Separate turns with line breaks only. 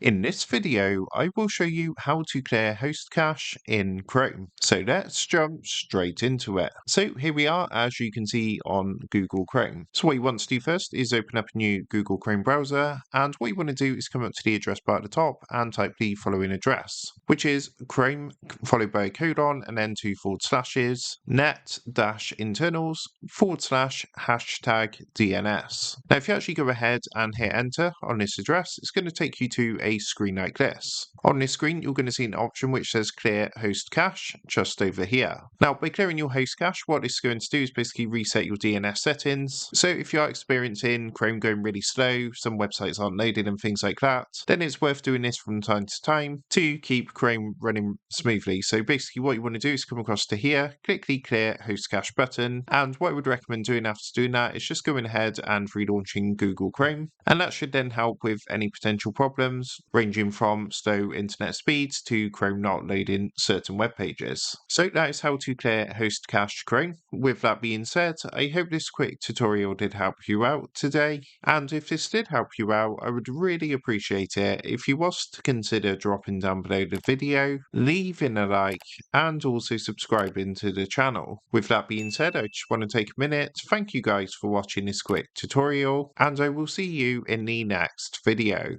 In this video, I will show you how to clear host cache in Chrome. So let's jump straight into it. So here we are, as you can see on Google Chrome. So what you want to do first is open up a new Google Chrome browser. And what you want to do is come up to the address bar at the top and type the following address, which is Chrome followed by a colon and then 2// net-internals / DNS. Now, if you actually go ahead and hit enter on this address, it's going to take you to a screen like this. On this screen, you're going to see an option which says clear host cache just over here. Now, by clearing your host cache, what this is going to do is basically reset your DNS settings. So if you are experiencing Chrome going really slow, some websites aren't loading and things like that, then it's worth doing this from time to time to keep Chrome running smoothly. So basically what you want to do is come across to here, click the clear host cache button, and what I would recommend doing after doing that is just going ahead and relaunching Google Chrome, and that should then help with any potential problems ranging from slow internet speeds to Chrome not loading certain web pages. So that is how to clear host cache Chrome. With that being said, I hope this quick tutorial did help you out today, and if this did help you out, I would really appreciate it if you was to consider dropping down below the video, leaving a like, and also subscribing to the channel. With that being said, I just want to take a minute to thank you guys for watching this quick tutorial, and I will see you in the next video.